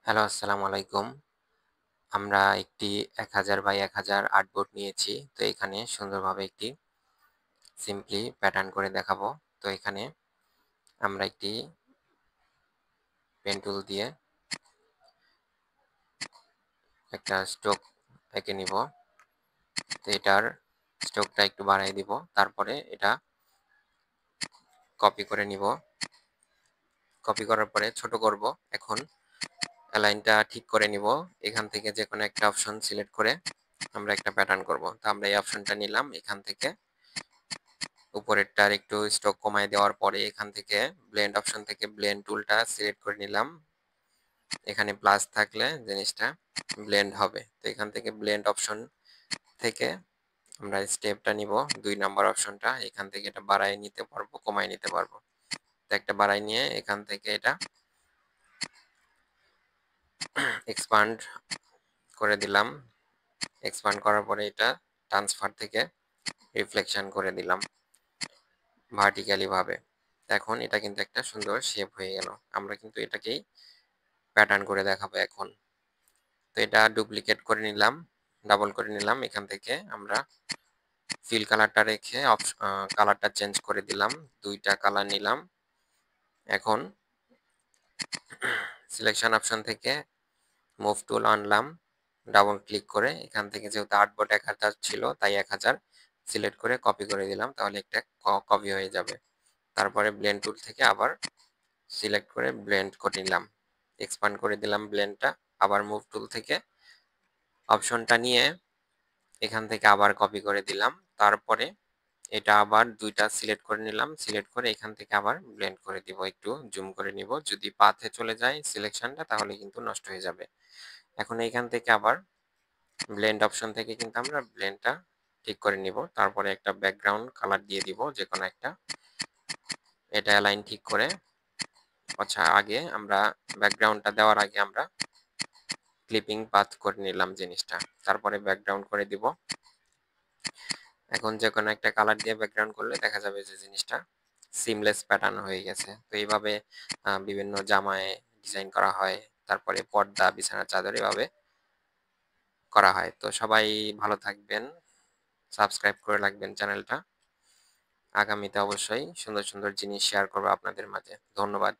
Hello, আসসালামু আলাইকুম। আমরা একটি ১০০০ বাই ১০০০ আর্টবোর্ড নিয়েছি। তো এখানে সুন্দরভাবে একটি সিম্পলি প্যাটার্ন করে দেখাবো। তো এখানে আমরা একটি পেন টুল দিয়ে একটা স্ট্রোক এঁকে নিব। তো এটার স্ট্রোকটা একটু বাড়ায় দিব। তারপরে এটা কপি করে নিব। কপি করার পরে ছোট করব। এখন অ্যালাইনটা ঠিক করে নিব। এখান থেকে যেকোনো একটা অপশন সিলেক্ট করে আমরা একটা প্যাটার্ন করব। তো আমরা এই অপশনটা নিলাম। এখান থেকে উপরেরটার একটু স্ট্রোক কমায় দেওয়ার পরে এখান থেকে ব্লেন্ড অপশন থেকে ব্লেন্ড টুলটা সিলেক্ট করে নিলাম। এখানে প্লাস থাকলে জিনিসটা ব্লেন্ড হবে। তো এখান থেকে ব্লেন্ড অপশন থেকে আমরা স্টেপটা নিব ২ নাম্বার অপশনটা। এখান থেকে এটা বাড়ায় নিতে পারবো, কমায় নিতে পারবো। তো একটা বাড়ায় নিয়ে এখান থেকে এটা এক্সপান্ড করে দিলাম। এক্সপান্ড করার পরে এটা ট্রান্সফার থেকে রিফ্লেকশন করে দিলাম ভার্টিক্যালি ভাবে। এখন এটা কিন্তু একটা সুন্দর শেপ হয়ে গেল। আমরা কিন্তু এটাকেই প্যাটার্ন করে দেখাবো এখন। তো এটা ডুপ্লিকেট করে নিলাম, ডাবল করে নিলাম। এখান থেকে আমরা ফিল কালারটা রেখে কালারটা চেঞ্জ করে দিলাম। ২ টা কালার নিলাম। এখন সিলেকশন অপশন থেকে মুভ টুল আনলাম। ডাবল ক্লিক করে এখান থেকে যেহেতু আর্টবোর্ড ১০০০ ছিল তাই ১০০০ সিলেক্ট করে কপি করে দিলাম। তাহলে একটা কপি হয়ে যাবে। তারপরে ব্লেন্ড টুল থেকে আবার সিলেক্ট করে ব্লেন্ড করে নিলাম। এক্সপান্ড করে দিলাম ব্লেন্ডটা। আবার মুভ টুল থেকে অপশনটা নিয়ে এখান থেকে আবার কপি করে দিলাম। তারপরে এটা আবার ২ টা সিলেক্ট করে নিলাম। সিলেক্ট করে এখান থেকে আবার ব্লেন্ড করে দিব। একটু জুম করে নিব। যদি পাথে চলে যায় সিলেকশনটা তাহলে কিন্তু নষ্ট হয়ে যাবে। এখন এইখান থেকে আবার ব্লেন্ড অপশন থেকে কিন্তু আমরা ব্লেন্ডটা ঠিক করে নিব। তারপরে একটা ব্যাকগ্রাউন্ড কালার দিয়ে দিব যেকোনো একটা। এটা অ্যালাইন ঠিক করে আচ্ছা আগে আমরা ব্যাকগ্রাউন্ডটা দেওয়ার আগে আমরা ক্লিপিং পাথ করে নিলাম জিনিসটা। তারপরে ব্যাকগ্রাউন্ড করে দিব। এখন যেকোনো একটা কালার দিয়ে ব্যাকগ্রাউন্ড করলে দেখা যাবে যে জিনিসটা সিমলেস প্যাটার্ন হয়ে গেছে। তো এইভাবে বিভিন্ন জামায় ডিজাইন করা হয়। তারপরে পর্দা, বিছানার চাদর এভাবে করা হয়। তো সবাই ভালো থাকবেন। সাবস্ক্রাইব করে রাখবেন চ্যানেলটা। আগামীতে অবশ্যই সুন্দর, সুন্দর জিনিস শেয়ার করব আপনাদের মাঝে। ধন্যবাদ।